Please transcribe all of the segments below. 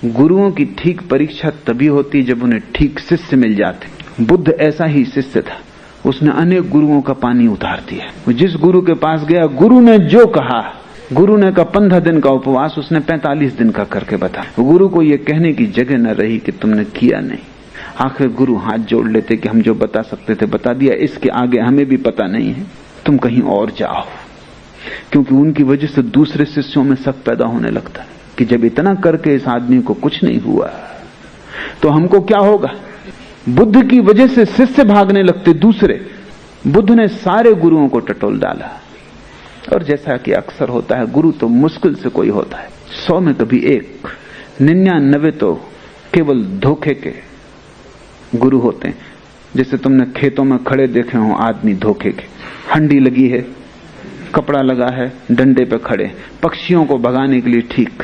गुरुओं की ठीक परीक्षा तभी होती जब उन्हें ठीक शिष्य मिल जाते। बुद्ध ऐसा ही शिष्य था, उसने अनेक गुरुओं का पानी उतार दिया। जिस गुरु के पास गया, गुरु ने जो कहा, गुरु ने कहा 15 दिन का उपवास, उसने 45 दिन का करके बताया। गुरु को यह कहने की जगह न रही कि तुमने किया नहीं। आखिर गुरु हाथ जोड़ लेते कि हम जो बता सकते थे बता दिया, इसके आगे हमें भी पता नहीं है, तुम कहीं और जाओ। क्योंकि उनकी वजह से दूसरे शिष्यों में शक पैदा होने लगता है कि जब इतना करके इस आदमी को कुछ नहीं हुआ तो हमको क्या होगा। बुद्ध की वजह से शिष्य भागने लगते दूसरे। बुद्ध ने सारे गुरुओं को टटोल डाला। और जैसा कि अक्सर होता है, गुरु तो मुश्किल से कोई होता है, 100 में कभी एक, 99 तो केवल धोखे के गुरु होते हैं। जैसे तुमने खेतों में खड़े देखे हो आदमी धोखे के, हंडी लगी है, कपड़ा लगा है, डंडे पे खड़े, पक्षियों को भगाने के लिए ठीक।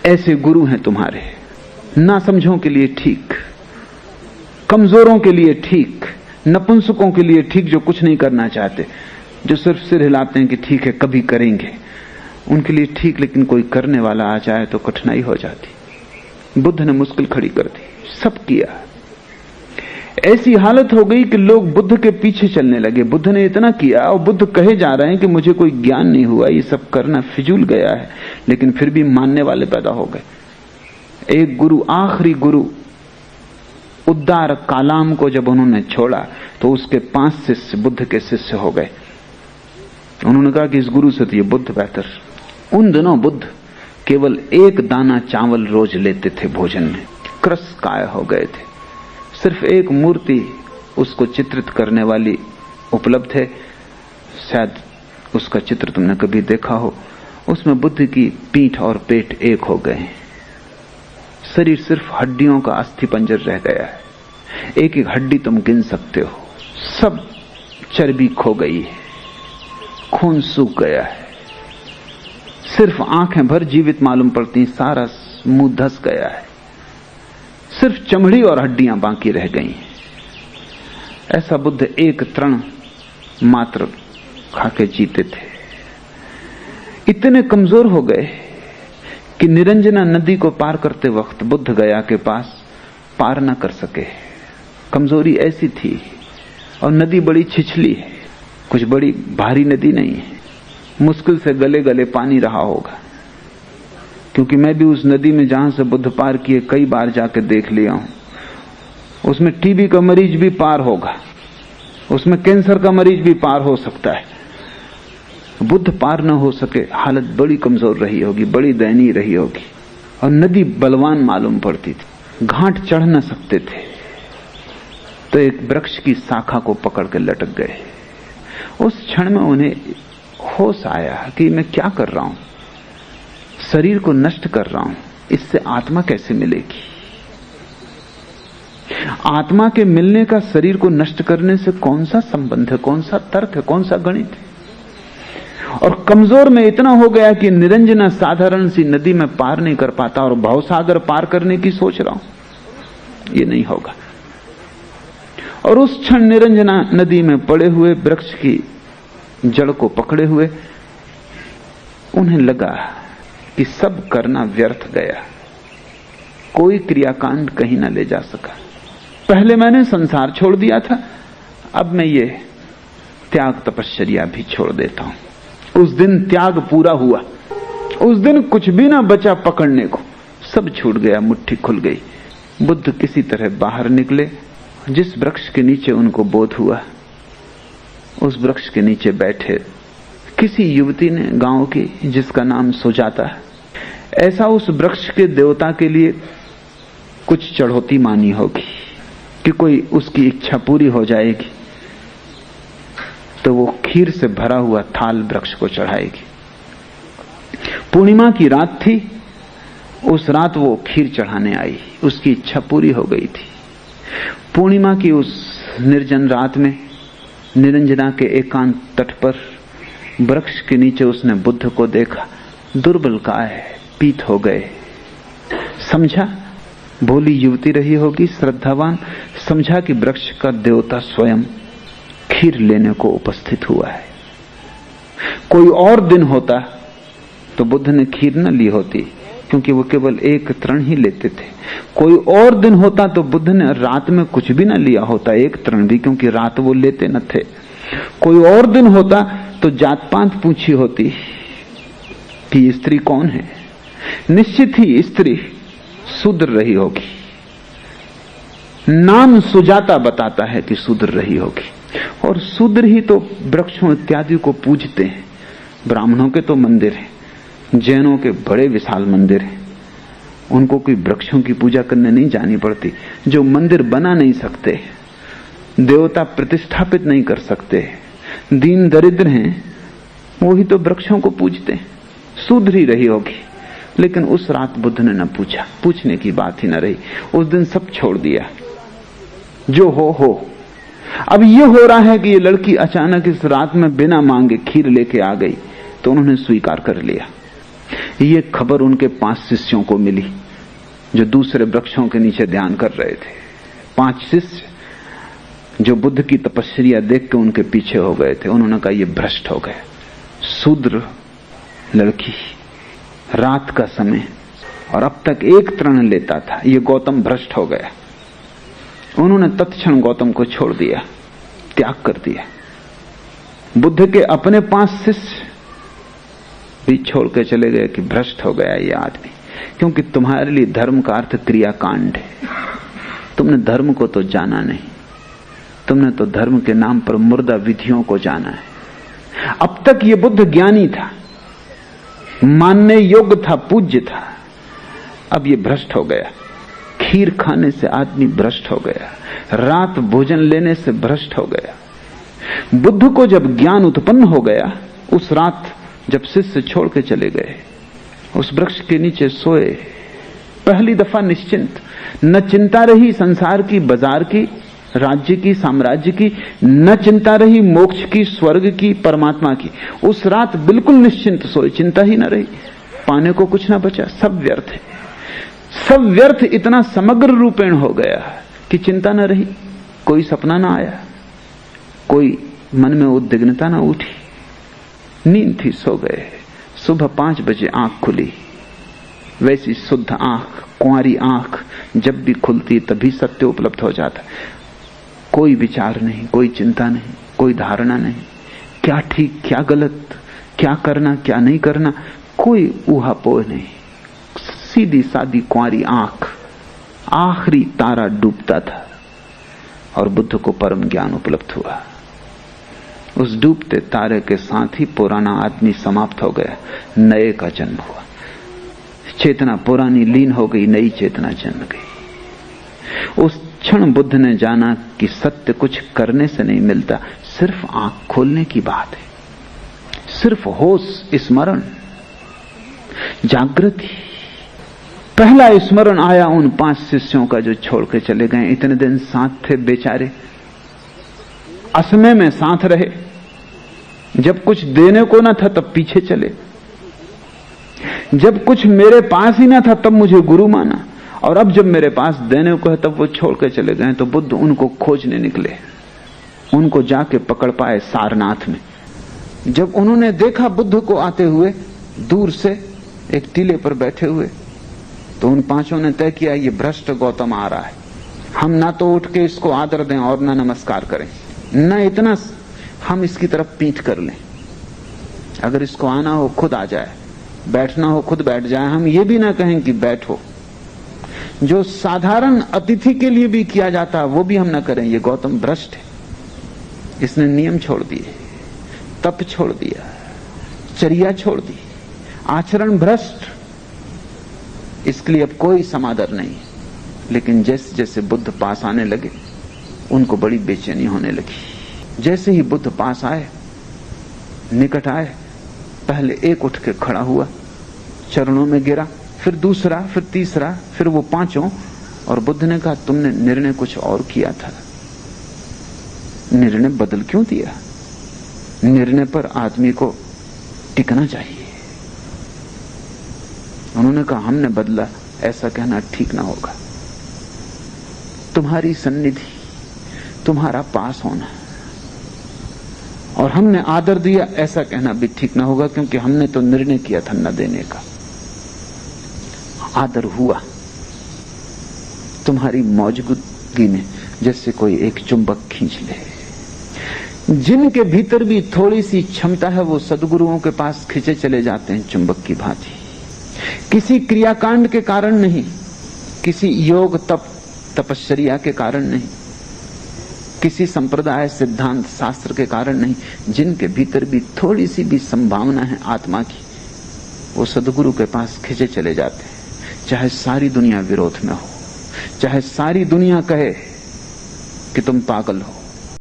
ऐसे गुरु हैं तुम्हारे, ना समझों के लिए ठीक, कमजोरों के लिए ठीक, नपुंसकों के लिए ठीक, जो कुछ नहीं करना चाहते, जो सिर्फ सिर हिलाते हैं कि ठीक है कभी करेंगे, उनके लिए ठीक। लेकिन कोई करने वाला आ जाए तो कठिनाई हो जाती। बुद्ध ने मुश्किल खड़ी कर दी, सब किया। ऐसी हालत हो गई कि लोग बुद्ध के पीछे चलने लगे। बुद्ध ने इतना किया और बुद्ध कहे जा रहे हैं कि मुझे कोई ज्ञान नहीं हुआ, ये सब करना फिजूल गया है, लेकिन फिर भी मानने वाले पैदा हो गए। एक गुरु, आखिरी गुरु उद्दार कालाम को जब उन्होंने छोड़ा तो उसके 5 शिष्य बुद्ध के शिष्य हो गए। उन्होंने कहा कि इस गुरु से तो ये बुद्ध बेहतर। उन दिनों बुद्ध केवल 1 दाना चावल रोज लेते थे भोजन में, क्रस काय हो गए थे। सिर्फ एक मूर्ति उसको चित्रित करने वाली उपलब्ध है, शायद उसका चित्र तुमने कभी देखा हो। उसमें बुद्ध की पीठ और पेट एक हो गए हैं, शरीर सिर्फ हड्डियों का अस्थिपंजर रह गया है। एक एक हड्डी तुम गिन सकते हो, सब चर्बी खो गई है, खून सूख गया है, सिर्फ आंखें भर जीवित मालूम पड़ती, सारा मुंह धस गया है, सिर्फ चमड़ी और हड्डियां बाकी रह गई हैं। ऐसा बुद्ध एक तृण मात्र खाके जीते थे। इतने कमजोर हो गए कि निरंजना नदी को पार करते वक्त बुद्ध गया के पास पार न कर सके। कमजोरी ऐसी थी, और नदी बड़ी छिछली है, कुछ बड़ी भारी नदी नहीं है, मुश्किल से गले गले पानी रहा होगा। क्योंकि मैं भी उस नदी में जहां से बुद्ध पार किए कई बार जाकर देख लिया हूं। उसमें टीबी का मरीज भी पार होगा, उसमें कैंसर का मरीज भी पार हो सकता है। बुद्ध पार न हो सके, हालत बड़ी कमजोर रही होगी, बड़ी दयनीय रही होगी। और नदी बलवान मालूम पड़ती थी, घाट चढ़ न सकते थे, तो एक वृक्ष की शाखा को पकड़ के लटक गए। उस क्षण में उन्हें होश आया कि मैं क्या कर रहा हूं, शरीर को नष्ट कर रहा हूं, इससे आत्मा कैसे मिलेगी। आत्मा के मिलने का शरीर को नष्ट करने से कौन सा संबंध है, कौन सा तर्क है, कौन सा गणित है। और कमजोर में इतना हो गया कि निरंजना साधारण सी नदी में पार नहीं कर पाता और भवसागर पार करने की सोच रहा हूं, ये नहीं होगा। और उस क्षण निरंजना नदी में पड़े हुए वृक्ष की जड़ को पकड़े हुए उन्हें लगा कि सब करना व्यर्थ गया, कोई क्रियाकांड कहीं ना ले जा सका। पहले मैंने संसार छोड़ दिया था, अब मैं ये त्याग तपश्चर्या भी छोड़ देता हूं। उस दिन त्याग पूरा हुआ, उस दिन कुछ भी ना बचा पकड़ने को, सब छूट गया, मुट्ठी खुल गई। बुद्ध किसी तरह बाहर निकले। जिस वृक्ष के नीचे उनको बोध हुआ, उस वृक्ष के नीचे बैठे किसी युवती ने, गांव की, जिसका नाम सुजाता है, ऐसा उस वृक्ष के देवता के लिए कुछ चढ़ौती मानी होगी कि कोई उसकी इच्छा पूरी हो जाएगी तो वो खीर से भरा हुआ थाल वृक्ष को चढ़ाएगी। पूर्णिमा की रात थी, उस रात वो खीर चढ़ाने आई, उसकी इच्छा पूरी हो गई थी। पूर्णिमा की उस निर्जन रात में निरंजना के एकांत तट पर वृक्ष के नीचे उसने बुद्ध को देखा। दुर्बल काय, पीत हो गए। समझा, भोली युवती रही होगी, श्रद्धावान, समझा कि वृक्ष का देवता स्वयं खीर लेने को उपस्थित हुआ है। कोई और दिन होता तो बुद्ध ने खीर न ली होती, क्योंकि वो केवल एक तृण ही लेते थे। कोई और दिन होता तो बुद्ध ने रात में कुछ भी न लिया होता, एक तृण भी, क्योंकि रात वो लेते न थे। कोई और दिन होता तो जात पात पूछी होती कि स्त्री कौन है। निश्चित ही स्त्री शूद्र रही होगी। नाम सुजाता बताता है कि शूद्र रही होगी। और शूद्र ही तो वृक्षों इत्यादि को पूजते हैं। ब्राह्मणों के तो मंदिर हैं, जैनों के बड़े विशाल मंदिर हैं, उनको कोई वृक्षों की पूजा करने नहीं जानी पड़ती। जो मंदिर बना नहीं सकते, देवता प्रतिष्ठापित नहीं कर सकते, दीन दरिद्र हैं, वो ही तो वृक्षों को पूजते हैं। शूद्र ही रही होगी। लेकिन उस रात बुद्ध ने न पूछा, पूछने की बात ही न रही। उस दिन सब छोड़ दिया, जो हो। अब ये हो रहा है कि ये लड़की अचानक इस रात में बिना मांगे खीर लेके आ गई, तो उन्होंने स्वीकार कर लिया। ये खबर उनके 5 शिष्यों को मिली जो दूसरे वृक्षों के नीचे ध्यान कर रहे थे। 5 शिष्य जो बुद्ध की तपस्या देख के उनके पीछे हो गए थे। उन्होंने कहा, ये भ्रष्ट हो गए। शूद्र लड़की, रात का समय, और अब तक एक तृण लेता था। ये गौतम भ्रष्ट हो गया। उन्होंने तत्क्षण गौतम को छोड़ दिया, त्याग कर दिया। बुद्ध के अपने 5 शिष्य भी छोड़ के चले गए कि भ्रष्ट हो गया ये आदमी। क्योंकि तुम्हारे लिए धर्म का अर्थ क्रियाकांड है। तुमने धर्म को तो जाना नहीं, तुमने तो धर्म के नाम पर मुर्दा विधियों को जाना है। अब तक ये बुद्ध ज्ञानी था, मानने योग्य था, पूज्य था। अब ये भ्रष्ट हो गया। खीर खाने से आदमी भ्रष्ट हो गया, रात भोजन लेने से भ्रष्ट हो गया। बुद्ध को जब ज्ञान उत्पन्न हो गया, उस रात जब शिष्य छोड़ के चले गए, उस वृक्ष के नीचे सोए, पहली दफा निश्चिंत, न चिंता रही संसार की, बाजार की, राज्य की, साम्राज्य की, न चिंता रही मोक्ष की, स्वर्ग की, परमात्मा की। उस रात बिल्कुल निश्चिंत सोए, चिंता ही न रही। पाने को कुछ ना बचा, सब व्यर्थ है। सब व्यर्थ इतना समग्र रूपेण हो गया कि चिंता न रही। कोई सपना ना आया, कोई मन में उद्विग्नता ना उठी। नींद थी, सो गए। सुबह 5 बजे आंख खुली, वैसी शुद्ध आंख, कुंवारी आंख जब भी खुलती तभी सत्य उपलब्ध हो जाता। कोई विचार नहीं, कोई चिंता नहीं, कोई धारणा नहीं, क्या ठीक क्या गलत, क्या करना क्या नहीं करना, कोई ऊहापोह नहीं। सीधी सादी कुंवारी आंख। आखिरी तारा डूबता था और बुद्ध को परम ज्ञान उपलब्ध हुआ। उस डूबते तारे के साथ ही पुराना आदमी समाप्त हो गया, नए का जन्म हुआ। चेतना पुरानी लीन हो गई, नई चेतना जन्म गई। उस क्षण बुद्ध ने जाना कि सत्य कुछ करने से नहीं मिलता, सिर्फ आंख खोलने की बात है। सिर्फ होश, स्मरण, जागृति। पहला स्मरण आया उन 5 शिष्यों का जो छोड़ के चले गए। इतने दिन साथ थे बेचारे, असमय में साथ रहे। जब कुछ देने को ना था तब पीछे चले, जब कुछ मेरे पास ही ना था तब मुझे गुरु माना, और अब जब मेरे पास देने को है तब वो छोड़ के चले गए। तो बुद्ध उनको खोजने निकले, उनको जाके पकड़ पाए सारनाथ में। जब उन्होंने देखा बुद्ध को आते हुए दूर से एक टीले पर बैठे हुए, तो उन 5 ने तय किया, ये भ्रष्ट गौतम आ रहा है। हम ना तो उठ के इसको आदर दें और ना नमस्कार करें, न इतना हम इसकी तरफ पीठ कर लें। अगर इसको आना हो खुद आ जाए, बैठना हो खुद बैठ जाए। हम ये भी ना कहें कि बैठो। जो साधारण अतिथि के लिए भी किया जाता है वो भी हम ना करें। ये गौतम भ्रष्ट है, इसने नियम छोड़ दिए, तप छोड़ दिया, चर्या छोड़ दी, आचरण भ्रष्ट। इसके लिए अब कोई समादर नहीं। लेकिन जैसे जैसे बुद्ध पास आने लगे उनको बड़ी बेचैनी होने लगी। जैसे ही बुद्ध पास आए, निकट आए, पहले एक उठ के खड़ा हुआ, चरणों में गिरा, फिर दूसरा, फिर तीसरा, फिर वो 5। और बुद्ध ने कहा, तुमने निर्णय कुछ और किया था, निर्णय बदल क्यों दिया? निर्णय पर आदमी को टिकना चाहिए। उन्होंने कहा, हमने बदला, ऐसा कहना ठीक ना होगा। तुम्हारी सन्निधि, तुम्हारा पास होना और हमने आदर दिया, ऐसा कहना भी ठीक ना होगा, क्योंकि हमने तो निर्णय किया था न देने का। आदर हुआ तुम्हारी मौजूदगी में, जैसे कोई एक चुंबक खींच ले। जिनके भीतर भी थोड़ी सी क्षमता है वो सद्गुरुओं के पास खींचे चले जाते हैं चुंबक की भांति। किसी क्रियाकांड के कारण नहीं, किसी योग तपश्चर्या के कारण नहीं, किसी संप्रदाय सिद्धांत शास्त्र के कारण नहीं, जिनके भीतर भी थोड़ी सी भी संभावना है आत्मा की, वो सद्गुरु के पास खींचे चले जाते हैं। चाहे सारी दुनिया विरोध में हो, चाहे सारी दुनिया कहे कि तुम पागल हो,